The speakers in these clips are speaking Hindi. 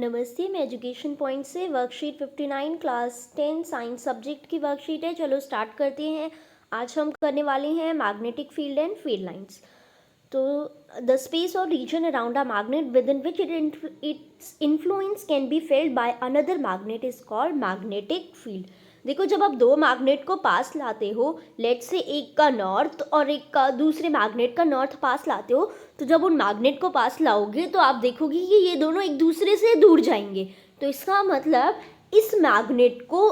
नमस्ते। मैं एजुकेशन पॉइंट से वर्कशीट 59 क्लास 10 साइंस सब्जेक्ट की वर्कशीट है। चलो स्टार्ट करते हैं। आज हम करने वाले हैं magnetic field and field lines. तो द स्पेस और region around a magnet with in which its influence can be failed by another magnet is called magnetic field. देखो, जब आप दो मैग्नेट को पास लाते हो, लेट से एक का नॉर्थ और एक का दूसरे मैग्नेट का नॉर्थ पास लाते हो, तो जब उन मैग्नेट को पास लाओगे तो आप देखोगे कि ये दोनों एक दूसरे से दूर जाएंगे। तो इसका मतलब इस मैग्नेट को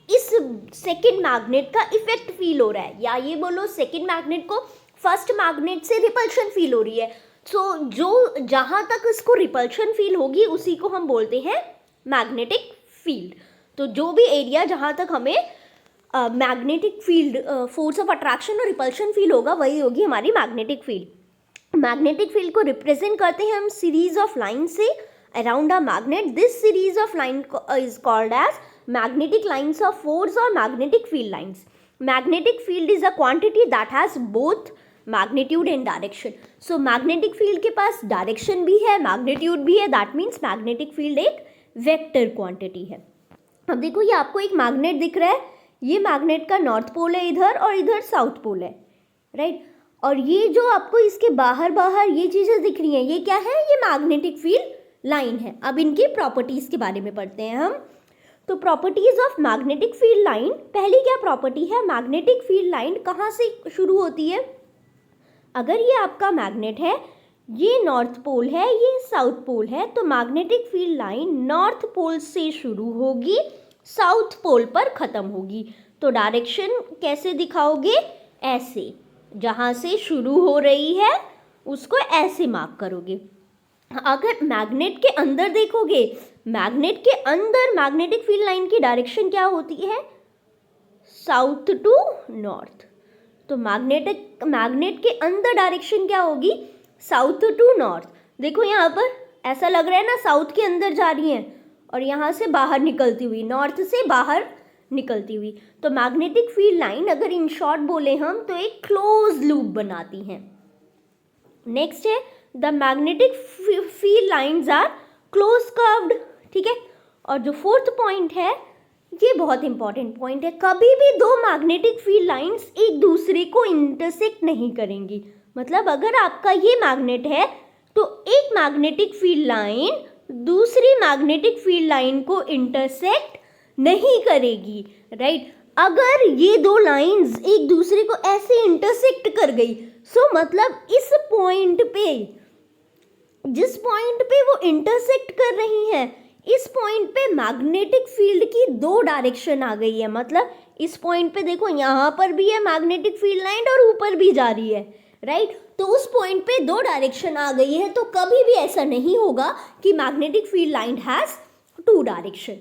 इस सेकंड मैग्नेट का इफेक्ट फील हो रहा है, या ये बोलो सेकंड मैग्नेट को फर्स्ट मैग्नेट से रिपल्शन फील हो रही है। सो जो जहाँ तक इसको रिपल्शन फील होगी उसी को हम बोलते हैं मैग्नेटिक फील्ड। तो जो भी एरिया जहाँ तक हमें magnetic field force of attraction और रिपल्शन फील होगा वही होगी हमारी मैग्नेटिक फील्ड। मैग्नेटिक फील्ड को रिप्रेजेंट करते हैं हम सीरीज ऑफ लाइन से around a magnet. This series of line is called as magnetic lines of force और magnetic field lines. Magnetic field is a quantity that has both magnitude and direction. So magnetic field के पास डायरेक्शन भी है, मैग्नीट्यूड भी है। दैट मीन्स मैग्नेटिक फील्ड एक वेक्टर क्वांटिटी है। अब देखो, ये आपको एक मैग्नेट दिख रहा है। ये मैग्नेट का नॉर्थ पोल है इधर और इधर साउथ पोल है, राइट। और ये जो आपको इसके बाहर बाहर ये चीज़ें दिख रही हैं, ये क्या है? ये मैग्नेटिक फील्ड लाइन है। अब इनकी प्रॉपर्टीज़ के बारे में पढ़ते हैं हम। तो properties of magnetic field line, पहली क्या प्रॉपर्टी है? मैग्नेटिक फील्ड लाइन कहाँ से शुरू होती है? अगर ये आपका मैग्नेट है, ये नॉर्थ पोल है, ये साउथ पोल है, तो magnetic field line north pole से शुरू होगी, साउथ पोल पर ख़त्म होगी। तो डायरेक्शन कैसे दिखाओगे? ऐसे, जहाँ से शुरू हो रही है उसको ऐसे मार्क करोगे। अगर मैग्नेट के अंदर देखोगे, मैग्नेट के अंदर मैग्नेटिक फील्ड लाइन की डायरेक्शन क्या होती है? South to north. तो मैग्नेट के अंदर डायरेक्शन क्या होगी? South to north. देखो यहाँ पर ऐसा लग रहा है ना, साउथ के अंदर जा रही हैं और यहाँ से बाहर निकलती हुई, नॉर्थ से बाहर निकलती हुई। तो मैग्नेटिक फील्ड लाइन अगर इन शॉर्ट बोले हम तो एक क्लोज लूप बनाती हैं। नेक्स्ट है the magnetic field lines are close curved, ठीक है। और जो फोर्थ पॉइंट है, ये बहुत इंपॉर्टेंट पॉइंट है, कभी भी दो मैग्नेटिक फील्ड लाइंस एक दूसरे को इंटरसेक्ट नहीं करेंगी। मतलब अगर आपका ये मैग्नेट है तो एक मैग्नेटिक फील्ड लाइन दूसरी मैग्नेटिक फील्ड लाइन को इंटरसेक्ट नहीं करेगी, राइट। अगर ये दो लाइंस एक दूसरे को ऐसे इंटरसेक्ट कर गई, सो मतलब इस पॉइंट पे, जिस पॉइंट पे वो इंटरसेक्ट कर रही हैं, इस पॉइंट पे मैग्नेटिक फील्ड की दो डायरेक्शन आ गई है। मतलब इस पॉइंट पे देखो, यहाँ पर भी है मैग्नेटिक फील्ड लाइन और ऊपर भी जा रही है, राइट। तो उस पॉइंट पे दो डायरेक्शन आ गई है, तो कभी भी ऐसा नहीं होगा कि magnetic field line has two direction.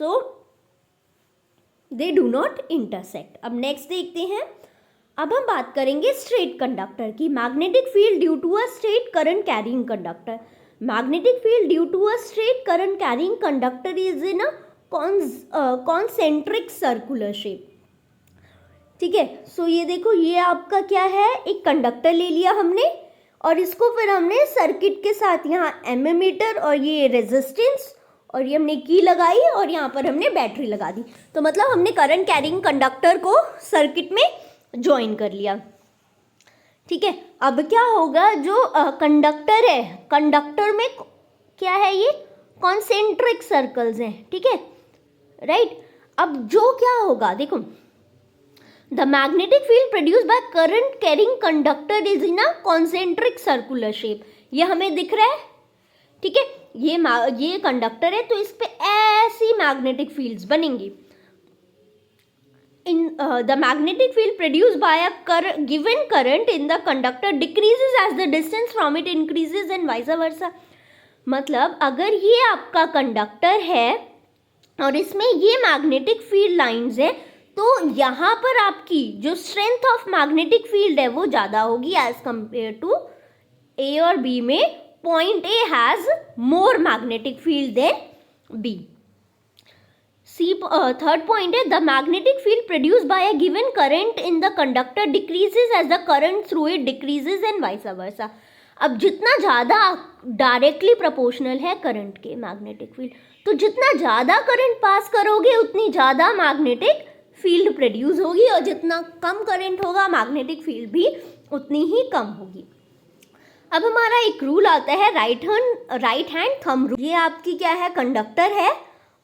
So they do not intersect. अब नेक्स्ट देखते हैं। अब हम बात करेंगे स्ट्रेट कंडक्टर की। Magnetic field due to a straight current carrying conductor. Magnetic field due to a straight current carrying conductor is in a concentric circular shape, ठीक है। सो ये देखो, ये आपका क्या है? एक कंडक्टर ले लिया हमने और इसको फिर हमने सर्किट के साथ, यहाँ एमीमीटर और ये रेजिस्टेंस और ये हमने की लगाई और यहाँ पर हमने बैटरी लगा दी। तो मतलब हमने करंट कैरिंग कंडक्टर को सर्किट में ज्वाइन कर लिया, ठीक है। अब क्या होगा? जो कंडक्टर है, कंडक्टर में क्या है? ये कॉन्सेंट्रिक सर्कल्स हैं, ठीक है, राइट। अब जो क्या होगा, देखो, the magnetic field produced by current carrying conductor is in a concentric circular shape. ये हमें दिख रहा है, ठीक है। ये कंडक्टर है, तो इस पे ऐसी मैग्नेटिक फील्ड्स बनेंगी। In the magnetic field produced by a given current in the conductor decreases as the distance from it increases and vice versa। मतलब अगर ये आपका कंडक्टर है और इसमें ये मैग्नेटिक फील्ड लाइंस है, तो यहाँ पर आपकी जो स्ट्रेंथ ऑफ मैग्नेटिक फील्ड है वो ज़्यादा होगी एज कंपेयर टू ए और बी में। Point A has more magnetic field than B. Third point है the magnetic field produced by a given current in the conductor decreases as the current through it decreases and vice versa. अब जितना ज़्यादा डायरेक्टली प्रोपोर्शनल है करंट के मैग्नेटिक फील्ड, तो जितना ज़्यादा करंट पास करोगे उतनी ज़्यादा मैग्नेटिक फील्ड प्रोड्यूस होगी, और जितना कम करंट होगा मैग्नेटिक फील्ड भी उतनी ही कम होगी। अब हमारा एक रूल आता है राइट हैंड थंब रूल। ये आपकी क्या है, कंडक्टर है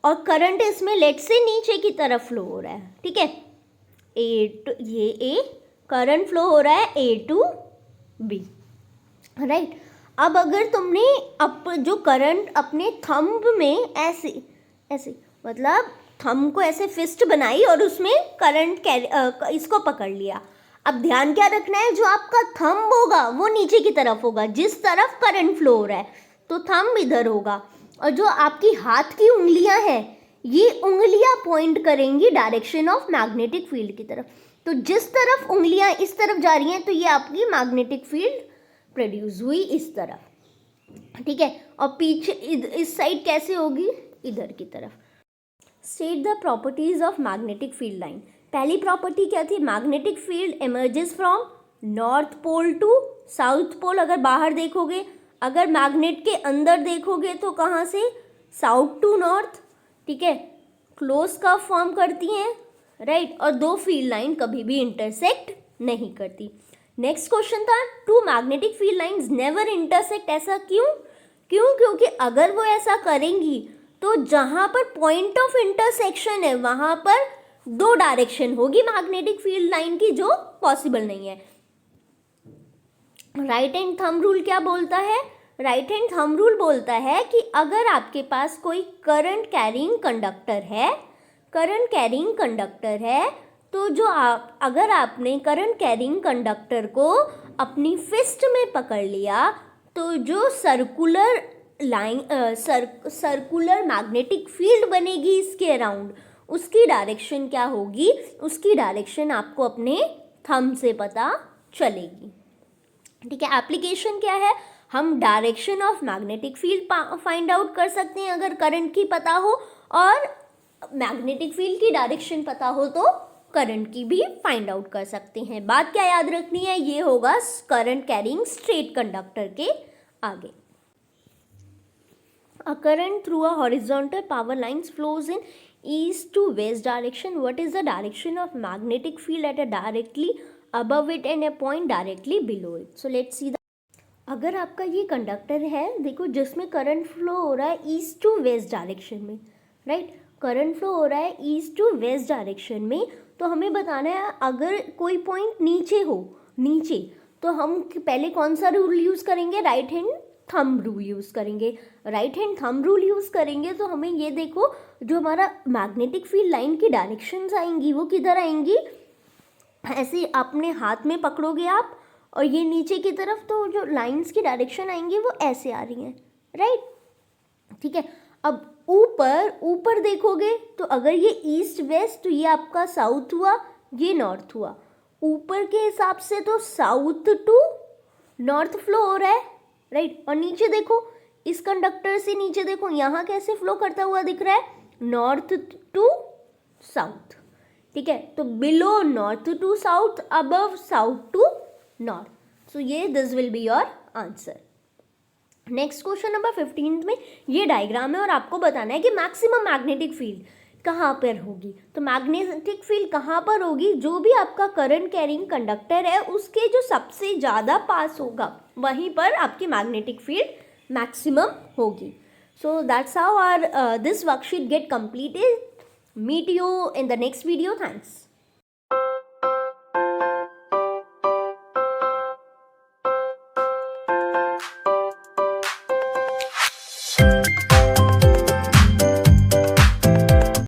और करंट इसमें लेट से नीचे की तरफ फ्लो हो रहा है, ठीक है, ए करंट फ्लो हो रहा है ए टू बी, राइट। अब अगर तुमने जो करंट अपने थंब में ऐसे मतलब थंब को ऐसे फिस्ट बनाई और उसमें करंट इसको पकड़ लिया। अब ध्यान क्या रखना है, जो आपका थंब होगा वो नीचे की तरफ होगा, जिस तरफ करंट फ्लो हो रहा है तो थंब इधर होगा, और जो आपकी हाथ की उंगलियां हैं ये उंगलियां पॉइंट करेंगी डायरेक्शन ऑफ मैग्नेटिक फील्ड की तरफ। तो जिस तरफ उंगलियां इस तरफ जा रही हैं तो ये आपकी मैग्नेटिक फील्ड प्रोड्यूस हुई इस तरफ, ठीक है। और पीछे इस साइड कैसे होगी, इधर की तरफ। State the properties of magnetic field line. पहली प्रॉपर्टी क्या थी, magnetic field emerges from north pole to south pole. अगर बाहर देखोगे, अगर मैग्नेट के अंदर देखोगे तो कहाँ से, साउथ टू नॉर्थ, ठीक है, क्लोज कर्व फॉर्म करती हैं, राइट। और दो फील्ड लाइन कभी भी इंटरसेक्ट नहीं करती। नेक्स्ट क्वेश्चन था, two magnetic field lines never intersect. ऐसा क्यों? क्योंकि अगर वो ऐसा करेंगी तो जहां पर पॉइंट ऑफ इंटरसेक्शन है वहां पर दो डायरेक्शन होगी मैग्नेटिक फील्ड लाइन की, जो पॉसिबल नहीं है। राइट हैंड थंब रूल क्या बोलता है, राइट हैंड थंब रूल बोलता है कि अगर आपके पास कोई करंट कैरिंग कंडक्टर है तो जो अगर आपने करंट कैरिंग कंडक्टर को अपनी फिस्ट में पकड़ लिया तो जो सर्कुलर मैग्नेटिक फील्ड बनेगी इसके अराउंड, उसकी डायरेक्शन क्या होगी, उसकी डायरेक्शन आपको अपने थंब से पता चलेगी, ठीक है। एप्लीकेशन क्या है, हम direction of magnetic field find out कर सकते हैं अगर करंट की पता हो, और मैग्नेटिक फील्ड की डायरेक्शन पता हो तो करंट की भी फाइंड आउट कर सकते हैं। बात क्या याद रखनी है, ये होगा करंट कैरिंग स्ट्रेट कंडक्टर के आगे। A current through a horizontal power lines flows in east to west direction. What is the direction of magnetic field at a directly above it and a point directly below it? So let's see अगर आपका ये कंडक्टर है, देखो, जिसमें करंट फ्लो हो रहा है ईस्ट टू वेस्ट डायरेक्शन में, राइट, करंट फ्लो हो रहा है ईस्ट टू वेस्ट डायरेक्शन में, तो हमें बताना है अगर कोई पॉइंट नीचे तो हम पहले कौन सा रूल यूज़ करेंगे, right hand thumb rule use करेंगे। Right hand thumb rule use करेंगे तो हमें ये देखो, जो हमारा मैग्नेटिक फील्ड लाइन की डायरेक्शंस आएंगी वो किधर आएंगी, ऐसे अपने हाथ में पकड़ोगे आप और ये नीचे की तरफ, तो जो लाइंस की डायरेक्शन आएंगी वो ऐसे आ रही हैं, राइट, ठीक है। अब ऊपर देखोगे तो अगर ये ईस्ट वेस्ट तो ये आपका साउथ हुआ, ये नॉर्थ हुआ। ऊपर के हिसाब से तो साउथ टू नॉर्थ फ्लो हो रहा है, राइट। और नीचे देखो, इस कंडक्टर से नीचे देखो, यहाँ कैसे फ्लो करता हुआ दिख रहा है, नॉर्थ टू साउथ, ठीक है। तो below north to south, above south to north. So ये this will be your answer. Next question number 15 में ये डायग्राम है और आपको बताना है कि मैक्सिमम मैग्नेटिक फील्ड कहाँ पर होगी। तो मैग्नेटिक फील्ड कहाँ पर होगी, जो भी आपका करंट कैरिंग कंडक्टर है उसके जो सबसे ज़्यादा पास होगा वहीं पर आपकी मैग्नेटिक फील्ड मैक्सिमम होगी। So that's how our this worksheet get completed. Meet you in the next video. Thanks.